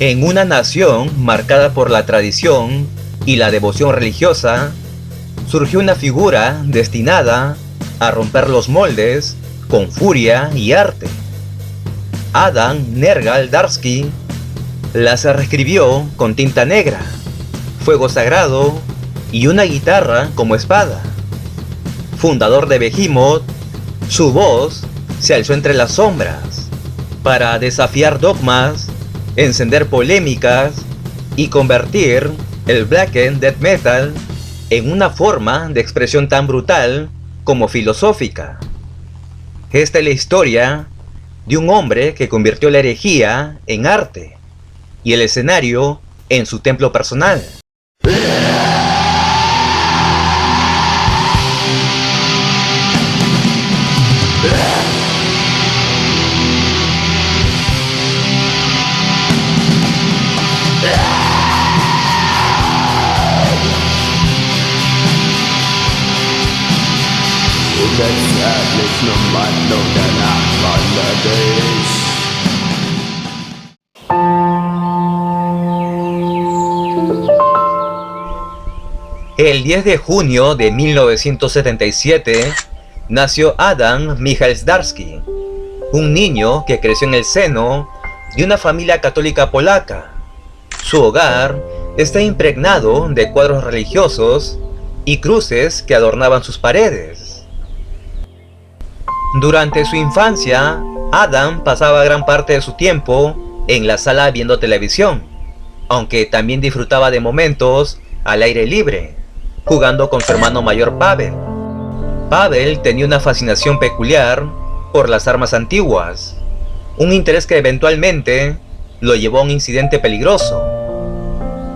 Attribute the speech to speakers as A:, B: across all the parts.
A: En una nación marcada por la tradición y la devoción religiosa, surgió una figura destinada a romper los moldes con furia y arte. Adam Nergal-Darsky las reescribió con tinta negra, fuego sagrado y una guitarra como espada. Fundador de Behemoth, su voz se alzó entre las sombras para desafiar dogmas, encender polémicas y convertir el blackened death metal en una forma de expresión tan brutal como filosófica. Esta es la historia de un hombre que convirtió la herejía en arte y el escenario en su templo personal. El 10 de junio de 1977 nació Adam Michalski, un niño que creció en el seno de una familia católica polaca. Su hogar está impregnado de cuadros religiosos y cruces que adornaban sus paredes. Durante su infancia, Adam pasaba gran parte de su tiempo en la sala viendo televisión, aunque también disfrutaba de momentos al aire libre, jugando con su hermano mayor Pavel. Pavel tenía una fascinación peculiar por las armas antiguas, un interés que eventualmente lo llevó a un incidente peligroso.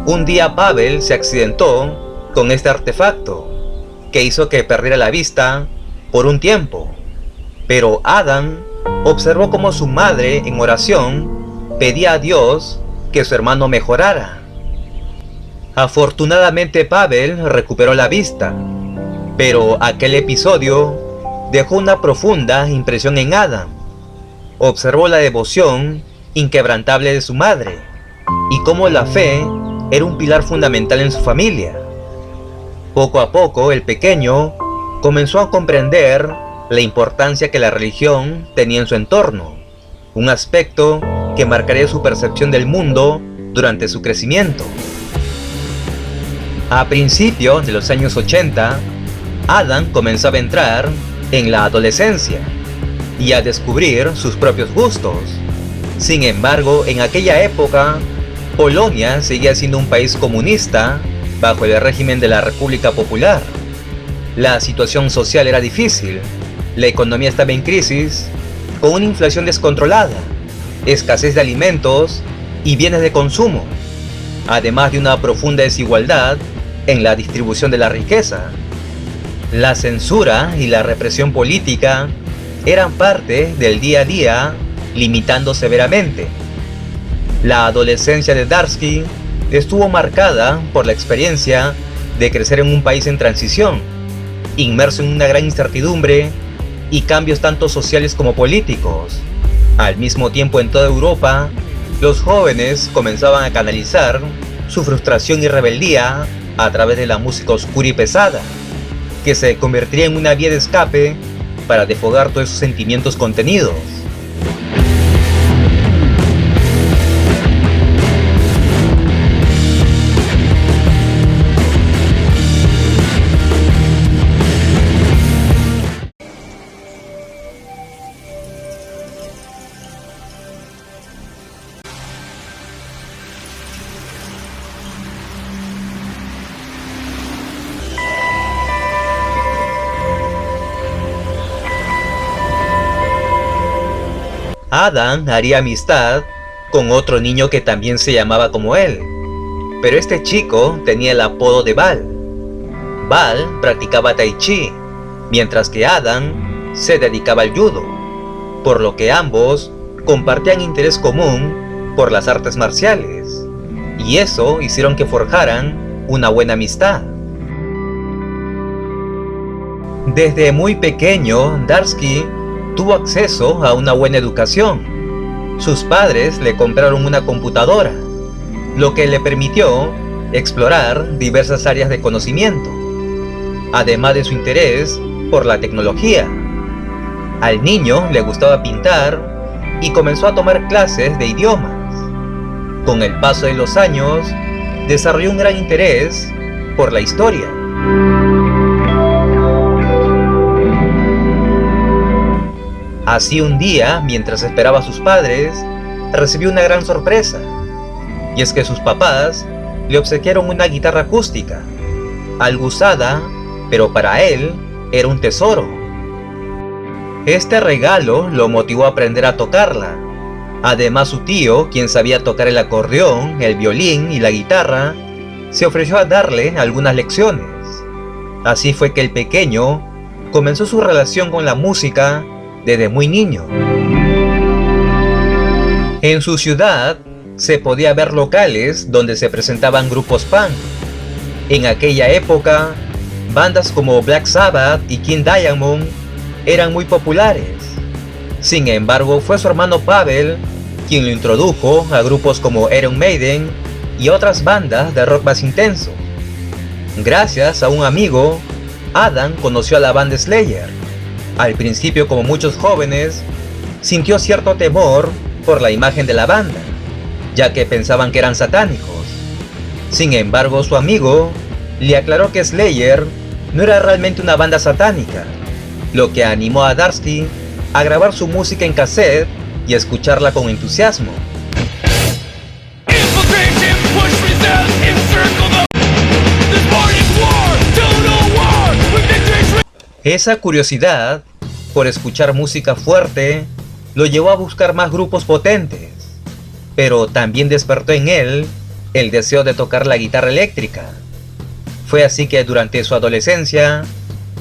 A: Un día Pavel se accidentó con este artefacto, que hizo que perdiera la vista por un tiempo. Pero Adam observó cómo su madre, en oración, pedía a Dios que su hermano mejorara. Afortunadamente Pavel recuperó la vista, pero aquel episodio dejó una profunda impresión en Adam. Observó la devoción inquebrantable de su madre y cómo la fe era un pilar fundamental en su familia. Poco a poco el pequeño comenzó a comprender la importancia que la religión tenía en su entorno, un aspecto que marcaría su percepción del mundo durante su crecimiento. A principios de los años 80, Adam comenzaba a entrar en la adolescencia y a descubrir sus propios gustos. Sin embargo, en aquella época, Polonia seguía siendo un país comunista bajo el régimen de la República Popular. La situación social era difícil, la economía estaba en crisis, con una inflación descontrolada, escasez de alimentos y bienes de consumo, además de una profunda desigualdad en la distribución de la riqueza. La censura y la represión política eran parte del día a día, limitando severamente. La adolescencia de Darsky estuvo marcada por la experiencia de crecer en un país en transición, inmerso en una gran incertidumbre y cambios tanto sociales como políticos. Al mismo tiempo, en toda Europa, los jóvenes comenzaban a canalizar su frustración y rebeldía a través de la música oscura y pesada, que se convertiría en una vía de escape para desfogar todos esos sentimientos contenidos. Adam haría amistad con otro niño que también se llamaba como él, pero este chico tenía el apodo de Val. Val practicaba tai chi, mientras que Adam se dedicaba al judo, por lo que ambos compartían interés común por las artes marciales, y eso hicieron que forjaran una buena amistad. Desde muy pequeño, Darsky tuvo acceso a una buena educación. Sus padres le compraron una computadora lo que le permitió explorar diversas áreas de conocimiento, además de su interés por la tecnología. Al niño le gustaba pintar y comenzó a tomar clases de idiomas. Con el paso de los años, desarrolló un gran interés por la historia. Así un día, mientras esperaba a sus padres, recibió una gran sorpresa. Y es que sus papás le obsequiaron una guitarra acústica, algo usada, pero para él era un tesoro. Este regalo lo motivó a aprender a tocarla. Además, su tío, quien sabía tocar el acordeón, el violín y la guitarra, se ofreció a darle algunas lecciones. Así fue que el pequeño comenzó su relación con la música desde muy niño. En su ciudad se podía ver locales donde se presentaban grupos punk. En aquella época, bandas como Black Sabbath y King Diamond eran muy populares. Sin embargo, fue su hermano Pavel quien lo introdujo a grupos como Iron Maiden y otras bandas de rock más intenso. Gracias a un amigo, Adam conoció a la banda Slayer. Al principio, como muchos jóvenes, sintió cierto temor por la imagen de la banda, ya que pensaban que eran satánicos. Sin embargo, su amigo le aclaró que Slayer no era realmente una banda satánica, lo que animó a Darsky a grabar su música en cassette y a escucharla con entusiasmo. Esa curiosidad por escuchar música fuerte lo llevó a buscar más grupos potentes, pero también despertó en él el deseo de tocar la guitarra eléctrica. Fue así que durante su adolescencia,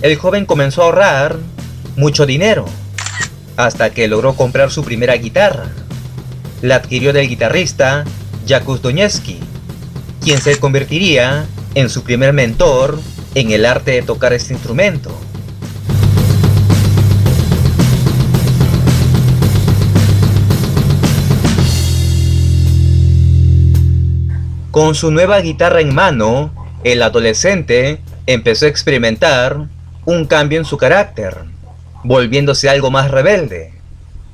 A: el joven comenzó a ahorrar mucho dinero, hasta que logró comprar su primera guitarra. La adquirió del guitarrista Jakusz Doniewski, quien se convertiría en su primer mentor en el arte de tocar este instrumento. Con su nueva guitarra en mano, el adolescente empezó a experimentar un cambio en su carácter, volviéndose algo más rebelde.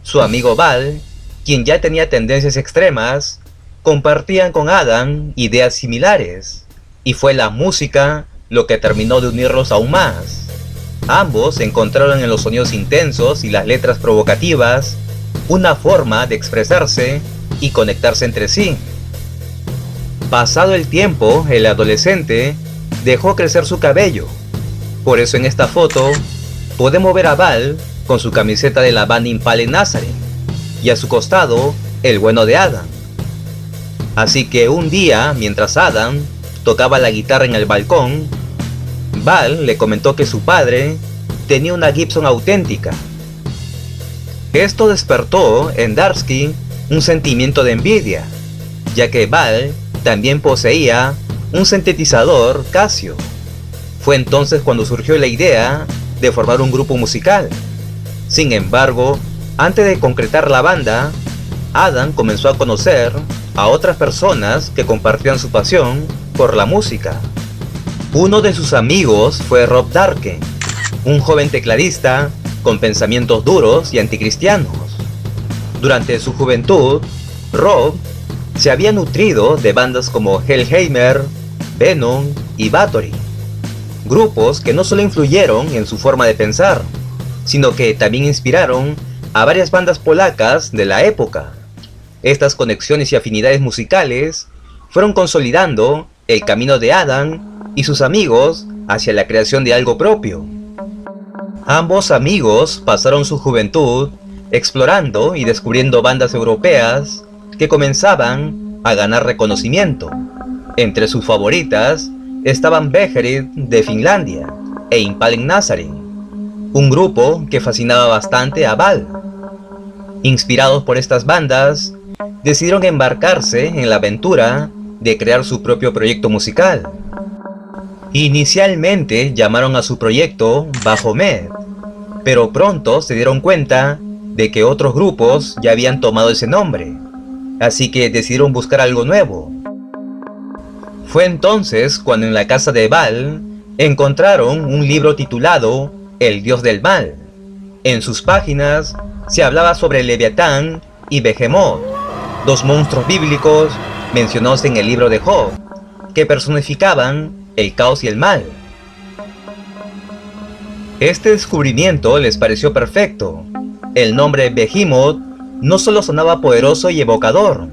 A: Su amigo Val, quien ya tenía tendencias extremas, compartían con Adam ideas similares, y fue la música lo que terminó de unirlos aún más. Ambos encontraron en los sonidos intensos y las letras provocativas una forma de expresarse y conectarse entre sí. Pasado el tiempo, el adolescente dejó crecer su cabello. Por eso en esta foto podemos ver a Val con su camiseta de la banda Impale Nazareth y a su costado el bueno de Adam. Así que un día, mientras Adam tocaba la guitarra en el balcón, Val le comentó que su padre tenía una Gibson auténtica. Esto despertó en Darsky un sentimiento de envidia, ya que Val también poseía un sintetizador Casio. Fue entonces cuando surgió la idea de formar un grupo musical. Sin embargo, antes de concretar la banda, Adam comenzó a conocer a otras personas que compartían su pasión por la música. Uno de sus amigos fue Rob Darken, un joven tecladista con pensamientos duros y anticristianos. Durante su juventud, Rob se había nutrido de bandas como Hellhammer, Venom y Bathory, grupos que no solo influyeron en su forma de pensar, sino que también inspiraron a varias bandas polacas de la época. Estas conexiones y afinidades musicales fueron consolidando el camino de Adam y sus amigos hacia la creación de algo propio. Ambos amigos pasaron su juventud explorando y descubriendo bandas europeas que comenzaban a ganar reconocimiento. Entre sus favoritas estaban Beherit de Finlandia e Impale Nazareth, un grupo que fascinaba bastante a Val. Inspirados por estas bandas, decidieron embarcarse en la aventura de crear su propio proyecto musical. Inicialmente llamaron a su proyecto Baphomet, pero pronto se dieron cuenta de que otros grupos ya habían tomado ese nombre, así que decidieron buscar algo nuevo. Fue entonces cuando en la casa de Baal encontraron un libro titulado El Dios del Mal. En sus páginas se hablaba sobre Leviatán y Behemoth, dos monstruos bíblicos mencionados en el libro de Job, que personificaban el caos y el mal. Este descubrimiento les pareció perfecto. El nombre Behemoth no solo sonaba poderoso y evocador,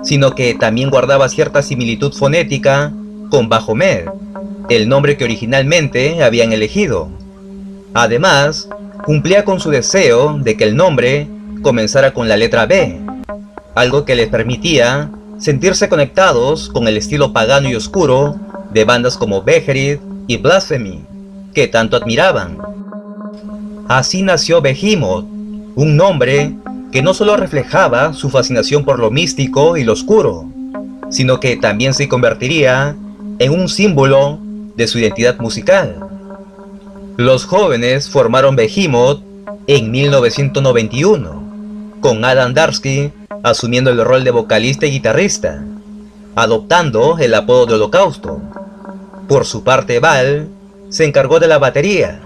A: sino que también guardaba cierta similitud fonética con Baphomet, el nombre que originalmente habían elegido. Además, cumplía con su deseo de que el nombre comenzara con la letra B, algo que les permitía sentirse conectados con el estilo pagano y oscuro de bandas como Beherit y Blasphemy, que tanto admiraban. Así nació Behemoth, un nombre que no solo reflejaba su fascinación por lo místico y lo oscuro, sino que también se convertiría en un símbolo de su identidad musical. Los jóvenes formaron Behemoth en 1991, con Adam Darsky asumiendo el rol de vocalista y guitarrista, adoptando el apodo de Holocausto. Por su parte, Baal se encargó de la batería,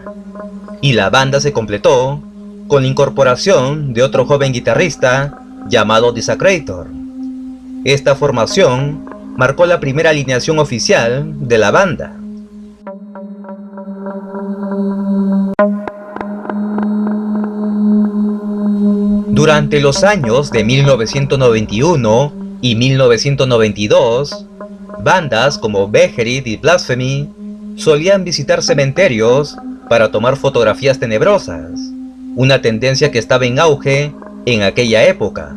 A: y la banda se completó con la incorporación de otro joven guitarrista llamado Desecrator. Esta formación marcó la primera alineación oficial de la banda. Durante los años de 1991 y 1992, bandas como Beherit y Blasphemy solían visitar cementerios para tomar fotografías tenebrosas, una tendencia que estaba en auge en aquella época.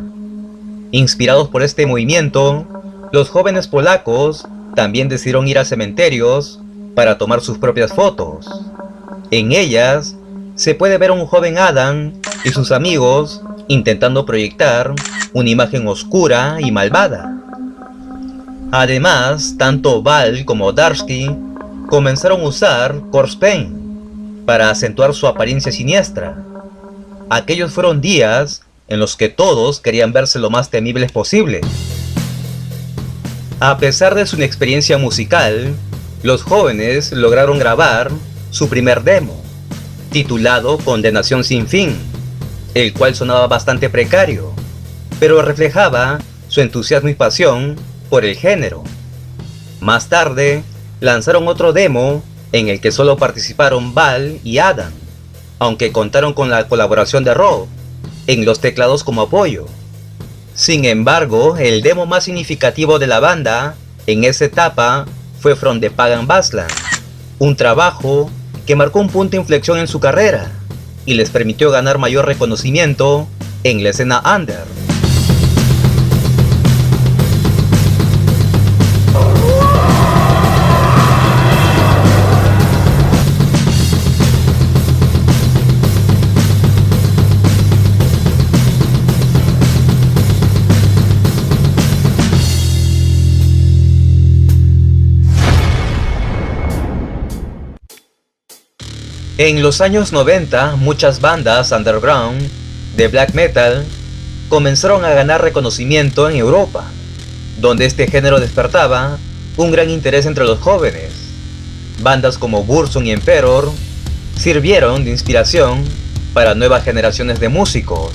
A: Inspirados por este movimiento, los jóvenes polacos también decidieron ir a cementerios para tomar sus propias fotos. En ellas se puede ver a un joven Adam y sus amigos intentando proyectar una imagen oscura y malvada. Además, tanto Baal como Darsky comenzaron a usar corpse paint para acentuar su apariencia siniestra. Aquellos fueron días en los que todos querían verse lo más temibles posible. A pesar de su inexperiencia musical, los jóvenes lograron grabar su primer demo, titulado Condenación sin fin, el cual sonaba bastante precario, pero reflejaba su entusiasmo y pasión por el género. Más tarde, lanzaron otro demo en el que solo participaron Baal y Adam, aunque contaron con la colaboración de Rob en los teclados como apoyo. Sin embargo, el demo más significativo de la banda en esa etapa fue From the Pagan Wasteland, un trabajo que marcó un punto de inflexión en su carrera y les permitió ganar mayor reconocimiento en la escena under. En los años 90, muchas bandas underground de black metal comenzaron a ganar reconocimiento en Europa, donde este género despertaba un gran interés entre los jóvenes. Bandas como Burzum y Emperor sirvieron de inspiración para nuevas generaciones de músicos.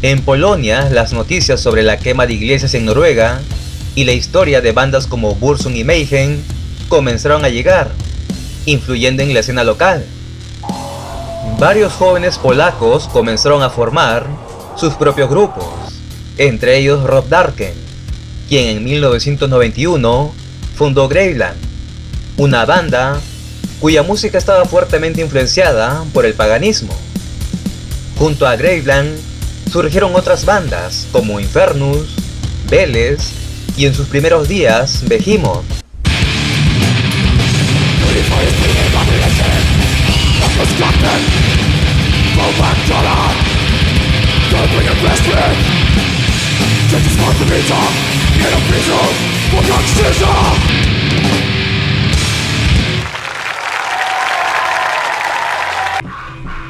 A: En Polonia, las noticias sobre la quema de iglesias en Noruega y la historia de bandas como Burzum y Mayhem comenzaron a llegar, influyendo en la escena local. Varios jóvenes polacos comenzaron a formar sus propios grupos, entre ellos Rob Darken, quien en 1991 fundó Graveland, una banda cuya música estaba fuertemente influenciada por el paganismo. Junto a Graveland surgieron otras bandas como Infernus, Veles y en sus primeros días Behemoth.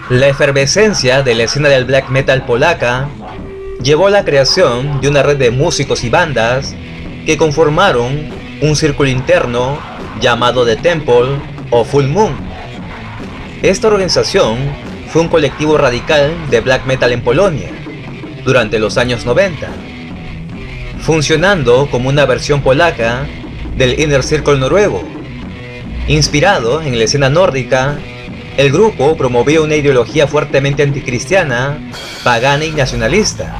A: La efervescencia de la escena del black metal polaca llevó a la creación de una red de músicos y bandas que conformaron un círculo interno llamado The Temple of Full Moon. Esta organización fue un colectivo radical de black metal en Polonia durante los años 90, funcionando como una versión polaca del Inner Circle noruego. Inspirado en la escena nórdica, el grupo promovía una ideología fuertemente anticristiana, pagana y nacionalista.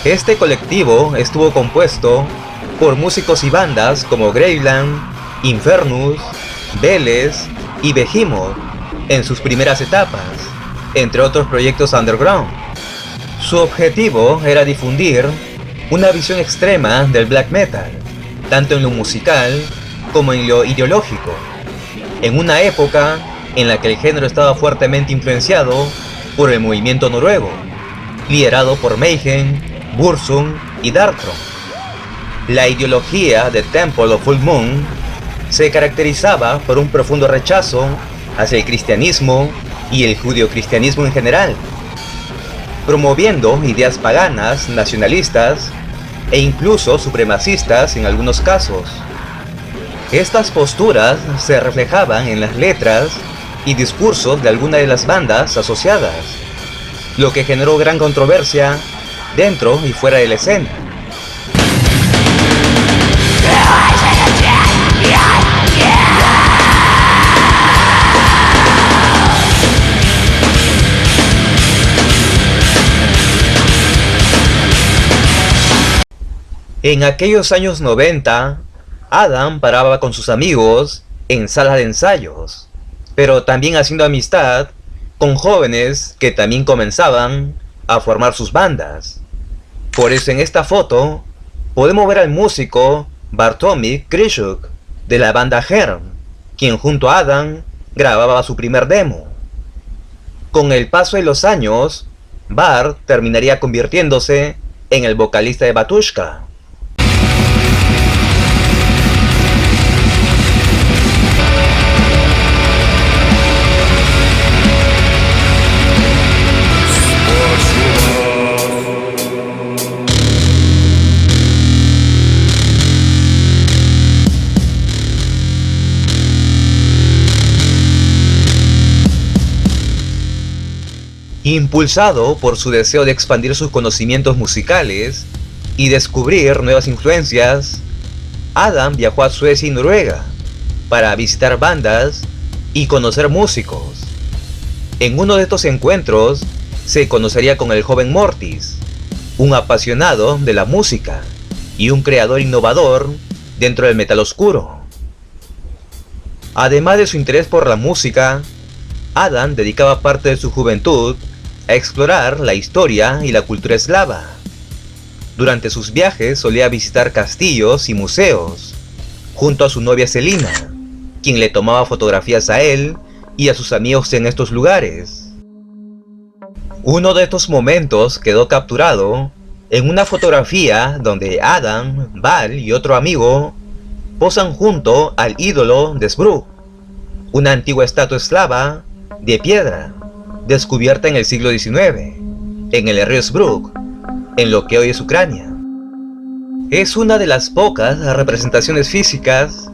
A: Este colectivo estuvo compuesto por músicos y bandas como Graveland, Infernus, Veles y Behemoth en sus primeras etapas, entre otros proyectos underground. Su objetivo era difundir una visión extrema del black metal, tanto en lo musical como en lo ideológico, en una época en la que el género estaba fuertemente influenciado por el movimiento noruego, liderado por Mayhem, Burzum y Darkthrone. La ideología de Temple of Full Moon se caracterizaba por un profundo rechazo hacia el cristianismo y el judeocristianismo en general, promoviendo ideas paganas, nacionalistas e incluso supremacistas en algunos casos. Estas posturas se reflejaban en las letras y discursos de algunas de las bandas asociadas, lo que generó gran controversia dentro y fuera de la escena. En aquellos años 90, Adam paraba con sus amigos en salas de ensayos, pero también haciendo amistad con jóvenes que también comenzaban a formar sus bandas. Por eso en esta foto podemos ver al músico Bartłomiej Krysiuk de la banda Herm, quien junto a Adam grababa su primer demo. Con el paso de los años, Bart terminaría convirtiéndose en el vocalista de Batushka. Impulsado por su deseo de expandir sus conocimientos musicales y descubrir nuevas influencias, Adam viajó a Suecia y Noruega para visitar bandas y conocer músicos. En uno de estos encuentros se conocería con el joven Mortis, un apasionado de la música y un creador innovador dentro del metal oscuro. Además de su interés por la música, Adam dedicaba parte de su juventud a explorar la historia y la cultura eslava. Durante sus viajes solía visitar castillos y museos, junto a su novia Selina, quien le tomaba fotografías a él y a sus amigos en estos lugares. Uno de estos momentos quedó capturado en una fotografía donde Adam, Val y otro amigo posan junto al ídolo de Sbruk, una antigua estatua eslava de piedra, descubierta en el siglo XIX, en el río Sbruk, en lo que hoy es Ucrania. Es una de las pocas representaciones físicas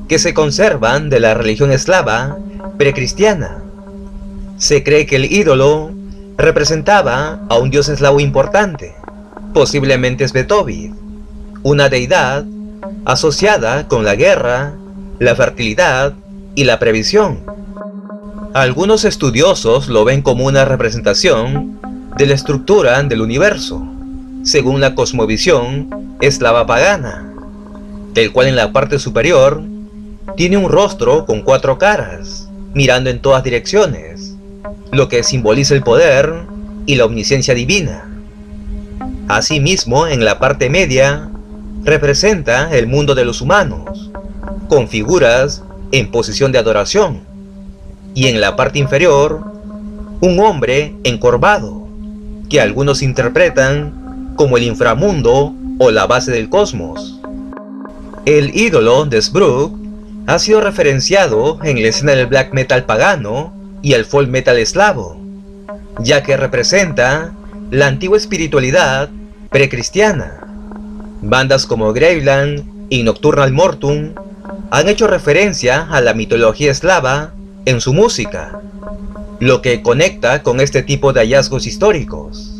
A: que se conservan de la religión eslava precristiana. Se cree que el ídolo representaba a un dios eslavo importante, posiblemente Svetovid, una deidad asociada con la guerra, la fertilidad y la previsión. Algunos estudiosos lo ven como una representación de la estructura del universo, según la cosmovisión eslava pagana, el cual en la parte superior tiene un rostro con 4 caras, mirando en todas direcciones, lo que simboliza el poder y la omnisciencia divina. Asimismo, en la parte media, representa el mundo de los humanos, con figuras en posición de adoración, y en la parte inferior, un hombre encorvado, que algunos interpretan como el inframundo o la base del cosmos. El ídolo de Sbruk ha sido referenciado en la escena del black metal pagano y el folk metal eslavo, ya que representa la antigua espiritualidad precristiana. Bandas como Graveland y Nocturnal Mortum han hecho referencia a la mitología eslava en su música, lo que conecta con este tipo de hallazgos históricos.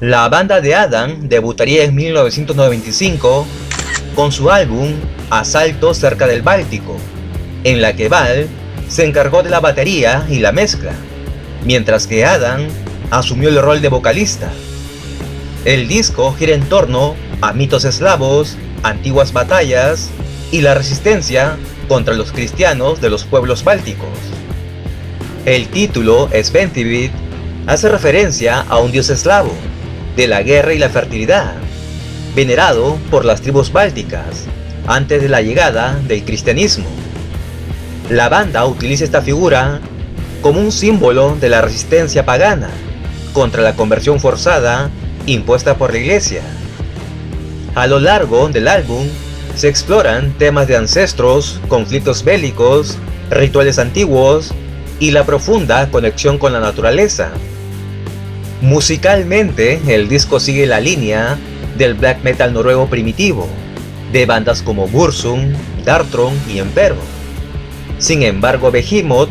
A: La banda de Adam debutaría en 1995 con su álbum Asalto cerca del Báltico, en la que Val se encargó de la batería y la mezcla, mientras que Adam asumió el rol de vocalista. El disco gira en torno a mitos eslavos, antiguas batallas y la resistencia contra los cristianos de los pueblos bálticos. El título, Sventivit, hace referencia a un dios eslavo de la guerra y la fertilidad, venerado por las tribus bálticas antes de la llegada del cristianismo. La banda utiliza esta figura como un símbolo de la resistencia pagana contra la conversión forzada impuesta por la iglesia. A lo largo del álbum se exploran temas de ancestros, conflictos bélicos, rituales antiguos y la profunda conexión con la naturaleza. Musicalmente, el disco sigue la línea del black metal noruego primitivo, de bandas como Burzum, Darkthrone y Empero. Sin embargo, Behemoth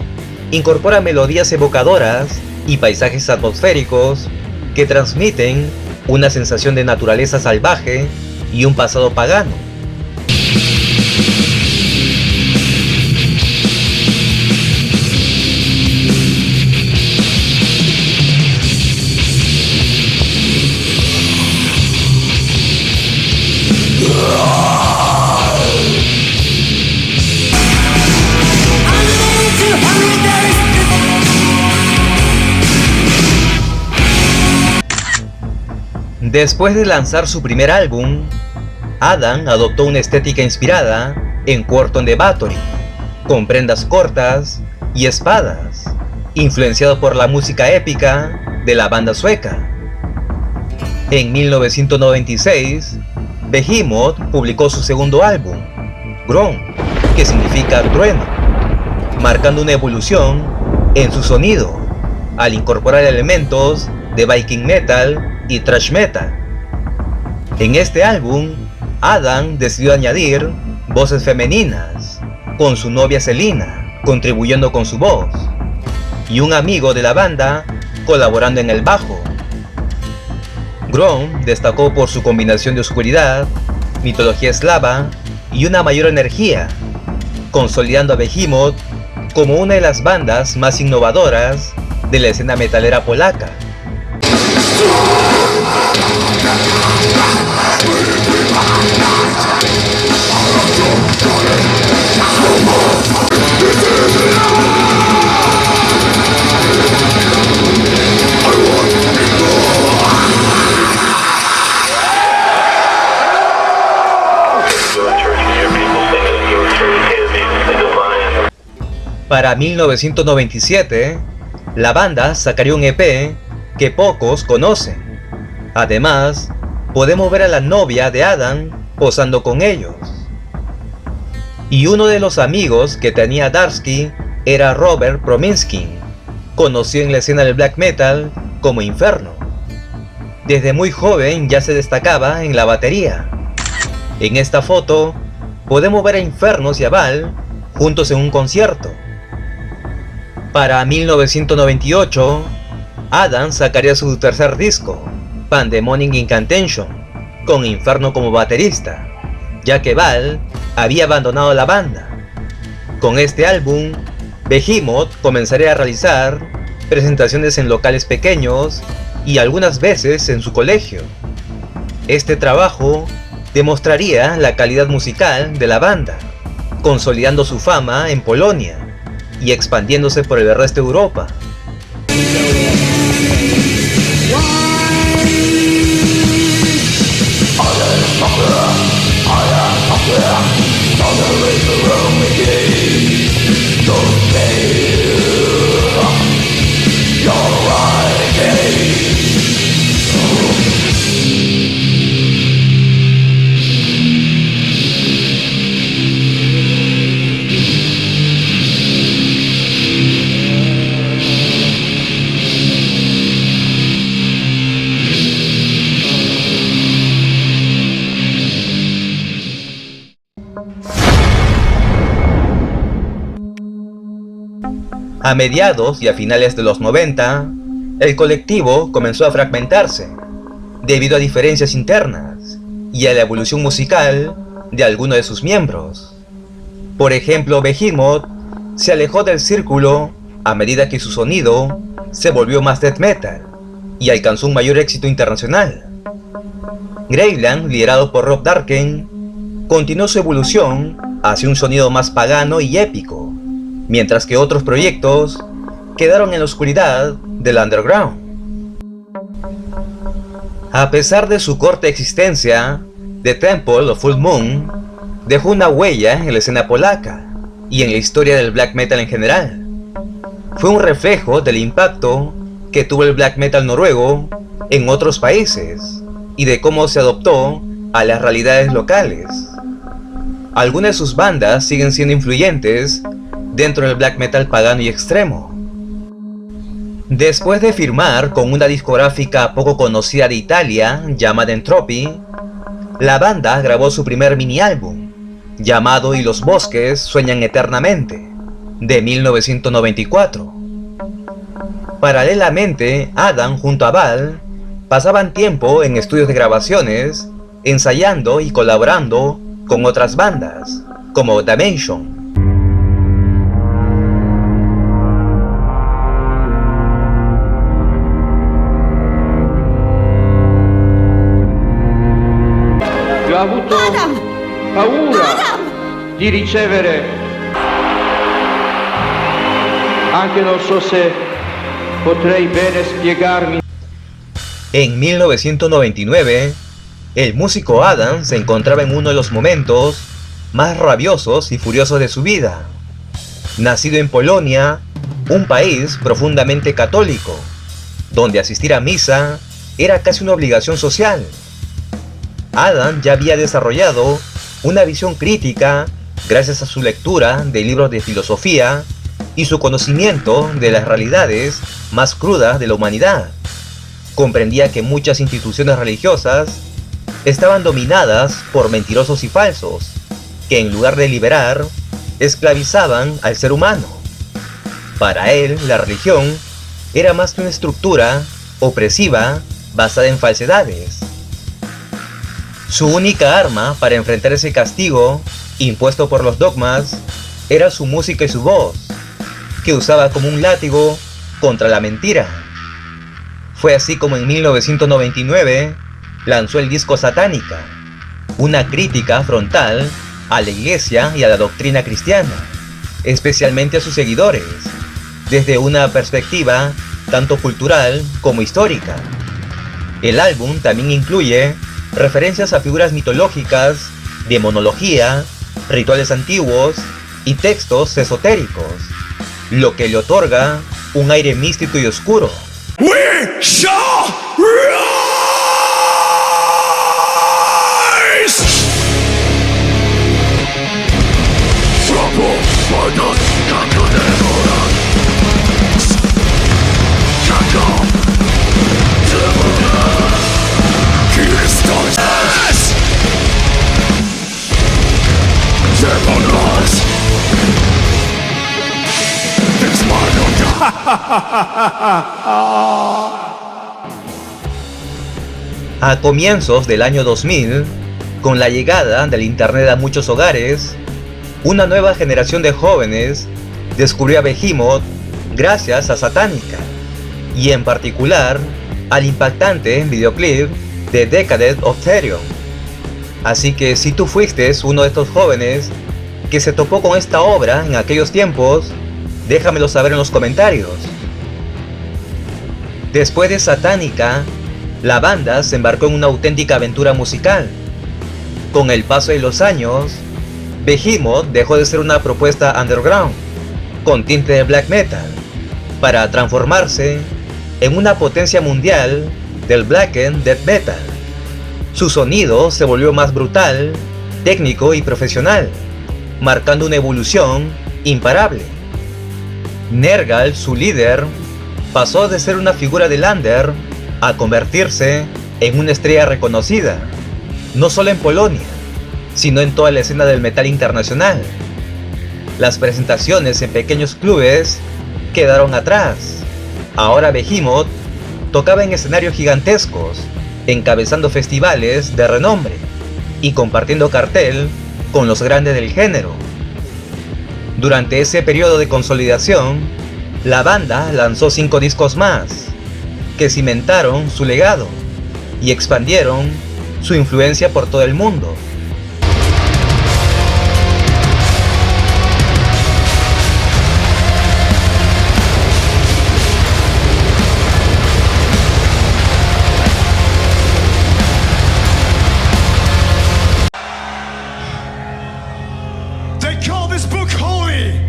A: incorpora melodías evocadoras y paisajes atmosféricos que transmiten una sensación de naturaleza salvaje y un pasado pagano. Después de lanzar su primer álbum, Adam adoptó una estética inspirada en Quarton de Bathory, con prendas cortas y espadas, influenciado por la música épica de la banda sueca. En 1996, Behemoth publicó su segundo álbum, Grom, que significa trueno, marcando una evolución en su sonido, al incorporar elementos de Viking Metal y Thrash Metal. En este álbum, Adam decidió añadir voces femeninas, con su novia Selina contribuyendo con su voz, y un amigo de la banda colaborando en el bajo. Grom destacó por su combinación de oscuridad, mitología eslava y una mayor energía, consolidando a Behemoth como una de las bandas más innovadoras de la escena metalera polaca. Para 1997, la banda sacaría un EP que pocos conocen. Además, podemos ver a la novia de Adam posando con ellos. Y uno de los amigos que tenía Darsky era Robert Prominsky, conocido en la escena del black metal como Inferno. Desde muy joven ya se destacaba en la batería. En esta foto podemos ver a Infernos y a Val juntos en un concierto. Para 1998, Adam sacaría su tercer disco, Pandemonic Incantation, con Inferno como baterista, ya que Val había abandonado la banda. Con este álbum, Behemoth comenzaría a realizar presentaciones en locales pequeños y algunas veces en su colegio. Este trabajo demostraría la calidad musical de la banda, consolidando su fama en Polonia y expandiéndose por el resto de Europa. A mediados y a finales de los 90, el colectivo comenzó a fragmentarse debido a diferencias internas y a la evolución musical de algunos de sus miembros. Por ejemplo, Behemoth se alejó del círculo a medida que su sonido se volvió más death metal y alcanzó un mayor éxito internacional. Graveland, liderado por Rob Darken, continuó su evolución hacia un sonido más pagano y épico, mientras que otros proyectos quedaron en la oscuridad del underground. A pesar de su corta existencia, The Temple of Full Moon dejó una huella en la escena polaca y en la historia del black metal en general. Fue un reflejo del impacto que tuvo el black metal noruego en otros países y de cómo se adoptó a las realidades locales. Algunas de sus bandas siguen siendo influyentes dentro del black metal pagano y extremo. Después de firmar con una discográfica poco conocida de Italia llamada Entropy, la banda grabó su primer mini álbum, llamado Y los bosques sueñan eternamente, de 1994. Paralelamente, Adam junto a Val pasaban tiempo en estudios de grabaciones, ensayando y colaborando con otras bandas, como Dimension.
B: Ho avuto paura di ricevere, anche non so se potrei bene spiegarmi.
A: En 1999, el músico Adam se encontraba en uno de los momentos más rabiosos y furiosos de su vida. Nacido en Polonia, un país profundamente católico, donde asistir a misa era casi una obligación social. Adam ya había desarrollado una visión crítica gracias a su lectura de libros de filosofía y su conocimiento de las realidades más crudas de la humanidad. Comprendía que muchas instituciones religiosas estaban dominadas por mentirosos y falsos, que en lugar de liberar, esclavizaban al ser humano. Para él, la religión era más que una estructura opresiva basada en falsedades. Su única arma para enfrentar ese castigo impuesto por los dogmas era su música y su voz, que usaba como un látigo contra la mentira. Fue así como en 1999 lanzó el disco Satánica, una crítica frontal a la iglesia y a la doctrina cristiana, especialmente a sus seguidores, desde una perspectiva tanto cultural como histórica. El álbum también incluye referencias a figuras mitológicas, demonología, rituales antiguos y textos esotéricos, lo que le otorga un aire místico y oscuro.
C: We shall rise! Trouble for us, conquer the world. Conquer the world. Christos. Demonos. This man of
A: A comienzos del año 2000, con la llegada del internet a muchos hogares, una nueva generación de jóvenes descubrió a Behemoth gracias a Satánica, y en particular al impactante videoclip de Decadent of Therion. Así que si tú fuiste uno de estos jóvenes que se topó con esta obra en aquellos tiempos, déjamelo saber en los comentarios. Después de Satánica, la banda se embarcó en una auténtica aventura musical. Con el paso de los años, Behemoth dejó de ser una propuesta underground, con tinte de black metal, para transformarse en una potencia mundial del blackened death metal. Su sonido se volvió más brutal, técnico y profesional, marcando una evolución imparable. Nergal, su líder, pasó de ser una figura del under a convertirse en una estrella reconocida, no solo en Polonia, sino en toda la escena del metal internacional. Las presentaciones en pequeños clubes quedaron atrás. Ahora Behemoth tocaba en escenarios gigantescos, encabezando festivales de renombre y compartiendo cartel con los grandes del género. Durante ese periodo de consolidación, la banda lanzó 5 discos más, que cimentaron su legado y expandieron su influencia por todo el mundo.
C: They call this book holy.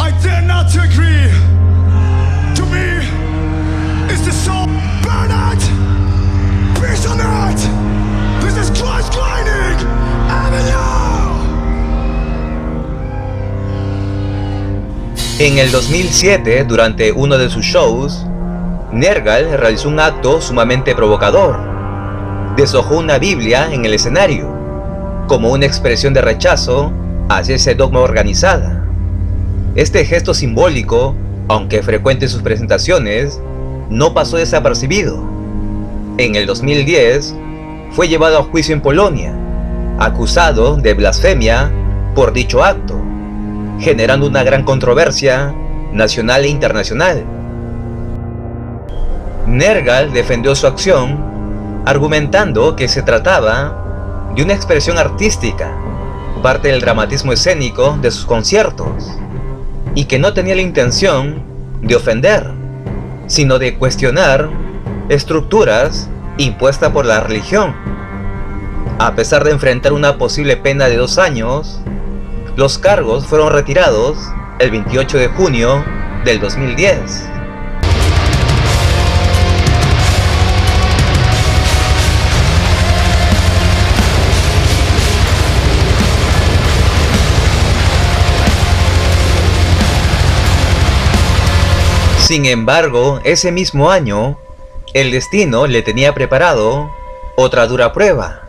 C: I dare not to agree. To me, it's the soul. Burn it! Peace on earth! This is Christ Clinic Avenue!
A: En el 2007, durante uno de sus shows, Nergal realizó un acto sumamente provocador. Deshojó una Biblia en el escenario, como una expresión de rechazo hacia ese dogma organizada. Este gesto simbólico, aunque frecuente en sus presentaciones, no pasó desapercibido. En el 2010, fue llevado a juicio en Polonia, acusado de blasfemia por dicho acto, generando una gran controversia nacional e internacional. Nergal defendió su acción, argumentando que se trataba de una expresión artística, parte del dramatismo escénico de sus conciertos, y que no tenía la intención de ofender, sino de cuestionar estructuras impuestas por la religión. A pesar de enfrentar una posible pena de 2 años, los cargos fueron retirados el 28 de junio del 2010. Sin embargo, ese mismo año, el destino le tenía preparado otra dura prueba.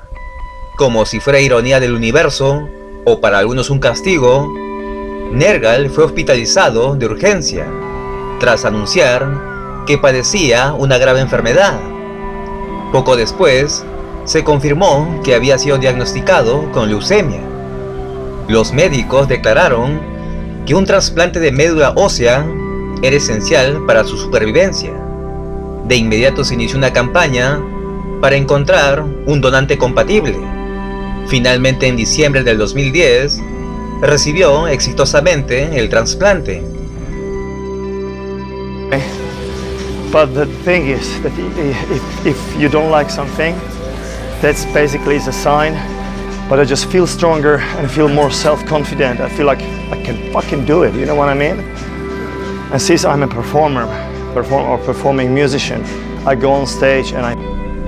A: Como si fuera ironía del universo, o para algunos un castigo, Nergal fue hospitalizado de urgencia, tras anunciar que padecía una grave enfermedad. Poco después, se confirmó que había sido diagnosticado con leucemia. Los médicos declararon que un trasplante de médula ósea era esencial para su supervivencia. De inmediato se inició una campaña para encontrar un donante compatible. Finalmente, en diciembre del 2010, recibió exitosamente el trasplante.
D: But the thing is that if you don't like something, that's basically is a sign. But I just feel stronger and feel more self-confident. I feel like I can fucking do it, you know what I mean? And since I'm a performing musician, I go on stage and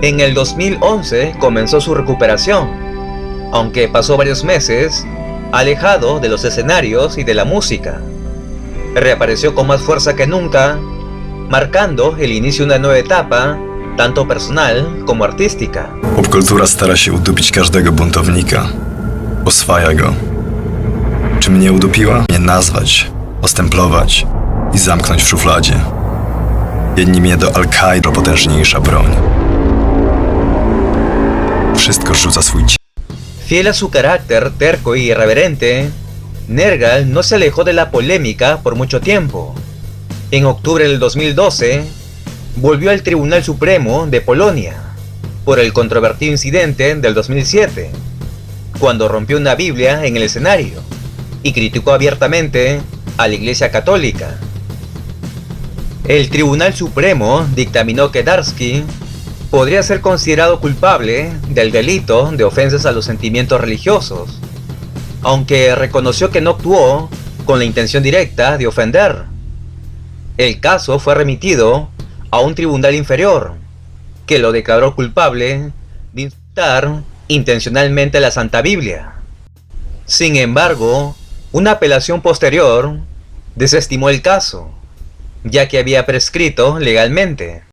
A: En el 2011 comenzó su recuperación, aunque pasó varios meses alejado de los escenarios y de la música. Reapareció con más fuerza que nunca, marcando el inicio de una nueva etapa, tanto personal como artística.
E: Popkultura stara się udupić każdego buntownika. Oswaja go. Czy mnie udupiła? Nie nazwać, ostemplować i zamknąć w szufladzie. Jedni mnie do Al-Kaida, potężniejsza broń. Wszystko rzuca swój
A: Fiel a su carácter terco y irreverente, Nergal no se alejó de la polémica por mucho tiempo. En octubre del 2012, volvió al Tribunal Supremo de Polonia por el controvertido incidente del 2007, cuando rompió una Biblia en el escenario y criticó abiertamente a la Iglesia Católica. El Tribunal Supremo dictaminó que Darsky podría ser considerado culpable del delito de ofensas a los sentimientos religiosos, aunque reconoció que no actuó con la intención directa de ofender. El caso fue remitido a un tribunal inferior, que lo declaró culpable de insultar intencionalmente la Santa Biblia. Sin embargo, una apelación posterior desestimó el caso, ya que había prescrito legalmente.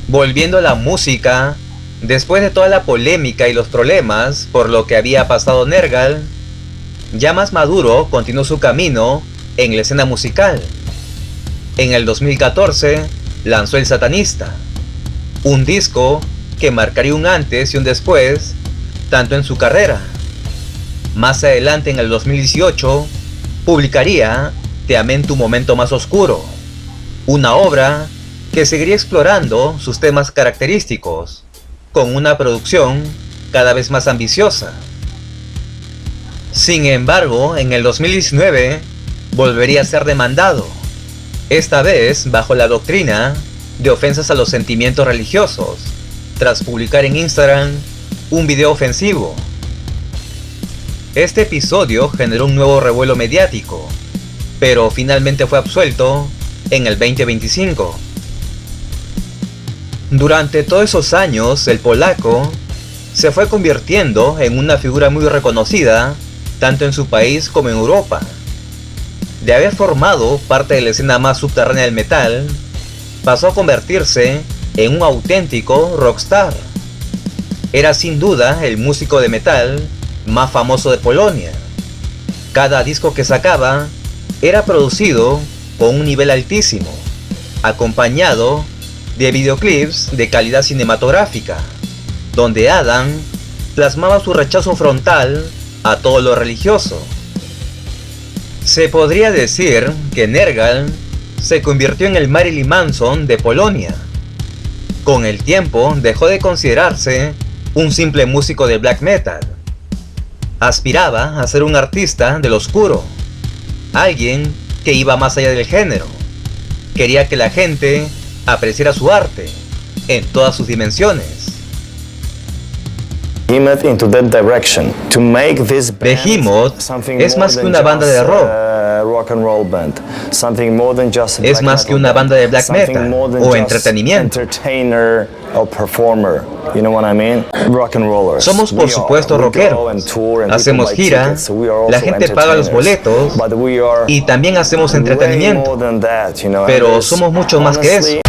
A: Volviendo a la música, después de toda la polémica y los problemas por lo que había pasado Nergal, ya más maduro continuó su camino en la escena musical. En el 2014 lanzó El Satanista, un disco que marcaría un antes y un después, tanto en su carrera. Más adelante, en el 2018, publicaría Te amé en tu momento más oscuro, una obra que seguiría explorando sus temas característicos, con una producción cada vez más ambiciosa. Sin embargo, en el 2019 volvería a ser demandado, esta vez bajo la doctrina de ofensas a los sentimientos religiosos, tras publicar en Instagram un video ofensivo. Este episodio generó un nuevo revuelo mediático, pero finalmente fue absuelto en el 2025. Durante todos esos años, el polaco se fue convirtiendo en una figura muy reconocida, tanto en su país como en Europa. De haber formado parte de la escena más subterránea del metal, pasó a convertirse en un auténtico rockstar. Era sin duda el músico de metal más famoso de Polonia. Cada disco que sacaba era producido con un nivel altísimo, acompañado de videoclips de calidad cinematográfica, donde Adam plasmaba su rechazo frontal a todo lo religioso. Se podría decir que Nergal se convirtió en el Marilyn Manson de Polonia. Con el tiempo dejó de considerarse un simple músico de black metal. Aspiraba a ser un artista del oscuro, alguien que iba más allá del género. Quería que la gente apreciara su arte en todas sus dimensiones.
F: Behemoth
A: es más que una banda de rock. Es más que una banda de black metal o entretenimiento. Somos por supuesto rockeros. Hacemos gira, la gente paga los boletos y también hacemos entretenimiento. Pero somos mucho más que eso.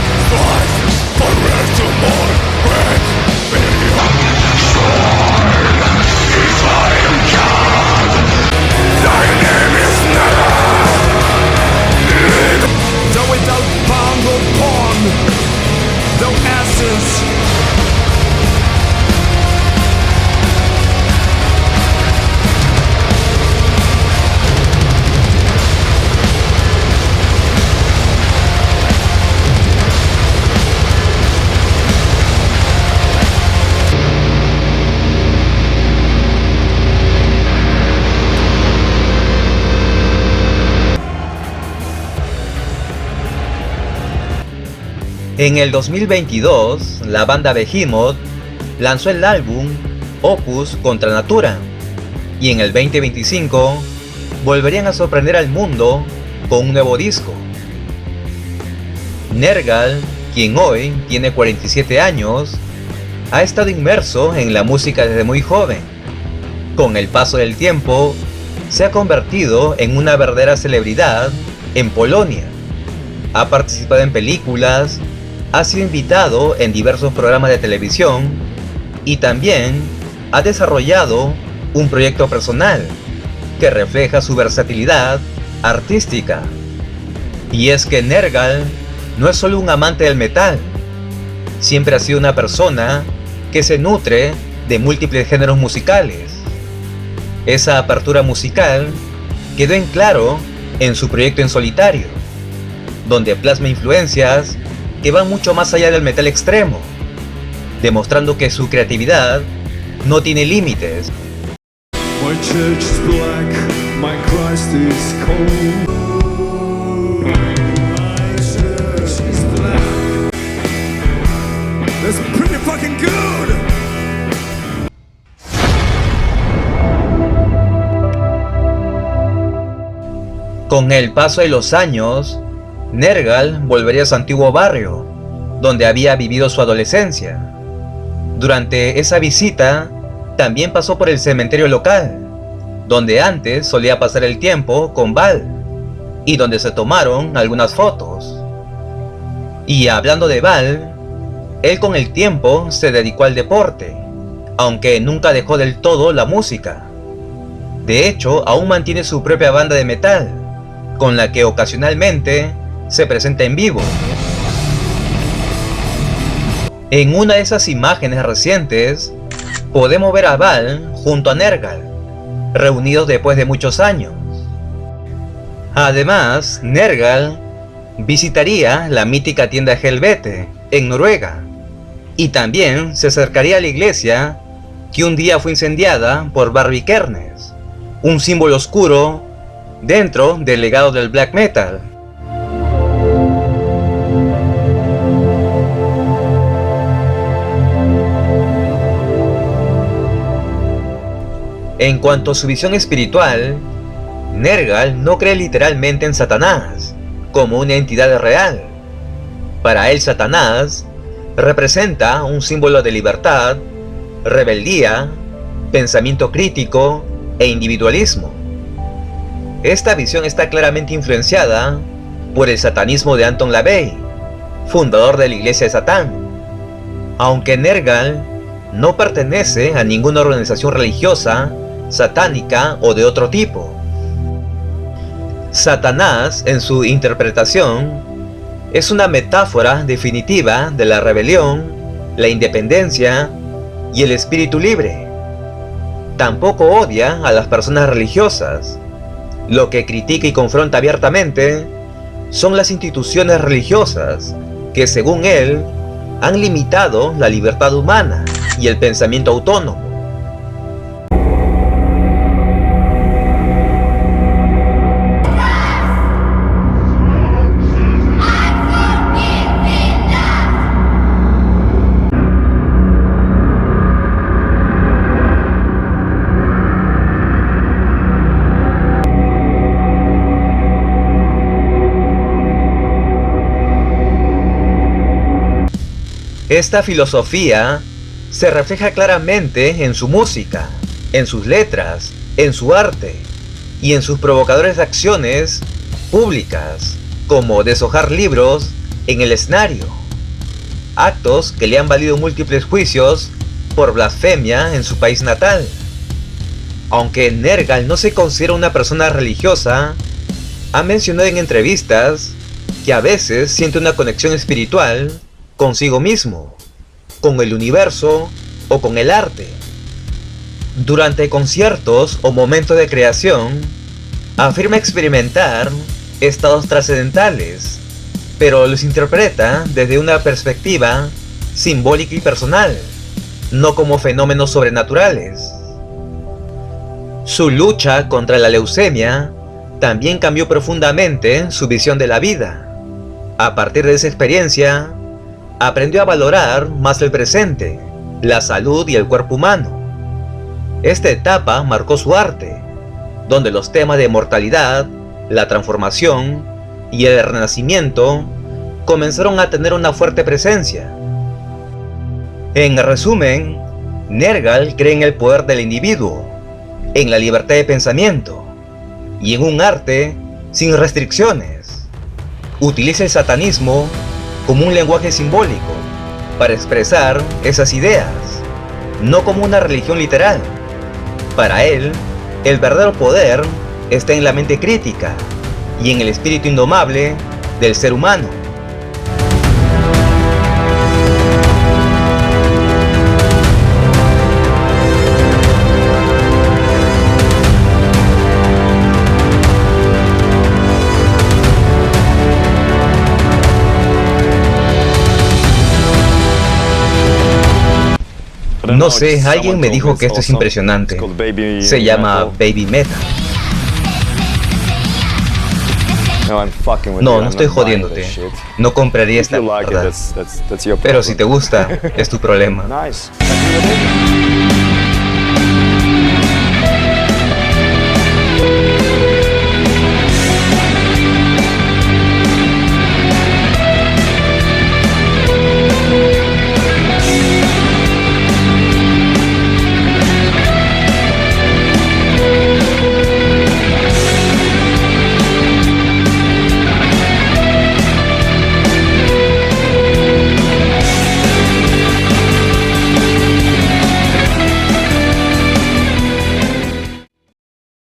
A: En el 2022, la banda Behemoth lanzó el álbum Opus Contra Natura, y en el 2025 volverían a sorprender al mundo con un nuevo disco. Nergal, quien hoy tiene 47 años, ha estado inmerso en la música desde muy joven. Con el paso del tiempo, se ha convertido en una verdadera celebridad en Polonia. Ha participado en películas, ha sido invitado en diversos programas de televisión y también ha desarrollado un proyecto personal que refleja su versatilidad artística. Y es que Nergal no es solo un amante del metal, siempre ha sido una persona que se nutre de múltiples géneros musicales. Esa apertura musical quedó en claro en su proyecto en solitario, donde plasma influencias que van mucho más allá del metal extremo, demostrando que su creatividad no tiene límites.
C: My church is black, my Christ is cold. My church is black. That's pretty fucking good.
A: Con el paso de los años, Nergal volvería a su antiguo barrio, donde había vivido su adolescencia. Durante esa visita, también pasó por el cementerio local, donde antes solía pasar el tiempo con Val, y donde se tomaron algunas fotos. Y hablando de Val, él con el tiempo se dedicó al deporte, aunque nunca dejó del todo la música. De hecho, aún mantiene su propia banda de metal, con la que ocasionalmente se presenta en vivo. En una de esas imágenes recientes, podemos ver a Val junto a Nergal, reunidos después de muchos años. Además, Nergal visitaría la mítica tienda Helvete en Noruega, y también se acercaría a la iglesia que un día fue incendiada por Barbie Kernes, un símbolo oscuro dentro del legado del black metal. En cuanto a su visión espiritual, Nergal no cree literalmente en Satanás como una entidad real. Para él, Satanás representa un símbolo de libertad, rebeldía, pensamiento crítico e individualismo. Esta visión está claramente influenciada por el satanismo de Anton LaVey, fundador de la Iglesia de Satán. Aunque Nergal no pertenece a ninguna organización religiosa, satánica o de otro tipo. Satanás, en su interpretación, es una metáfora definitiva de la rebelión, la independencia y el espíritu libre. Tampoco odia a las personas religiosas. Lo que critica y confronta abiertamente son las instituciones religiosas que, según él, han limitado la libertad humana y el pensamiento autónomo. Esta filosofía se refleja claramente en su música, en sus letras, en su arte y en sus provocadores acciones públicas, como deshojar libros en el escenario, actos que le han valido múltiples juicios por blasfemia en su país natal. Aunque Nergal no se considera una persona religiosa, ha mencionado en entrevistas que a veces siente una conexión espiritual consigo mismo, con el universo o con el arte. Durante conciertos o momentos de creación, afirma experimentar estados trascendentales, pero los interpreta desde una perspectiva simbólica y personal, no como fenómenos sobrenaturales. Su lucha contra la leucemia también cambió profundamente su visión de la vida. A partir de esa experiencia, aprendió a valorar más el presente, la salud y el cuerpo humano. Esta etapa marcó su arte, donde los temas de mortalidad, la transformación y el renacimiento comenzaron a tener una fuerte presencia. En resumen, Nergal cree en el poder del individuo, en la libertad de pensamiento y en un arte sin restricciones. Utiliza el satanismo como un lenguaje simbólico para expresar esas ideas, no como una religión literal. Para él, el verdadero poder está en la mente crítica y en el espíritu indomable del ser humano. No sé, alguien me dijo que esto es impresionante. Se llama Baby Metal. No, no estoy jodiéndote. No compraría esta mierda. Pero si te gusta, es tu problema.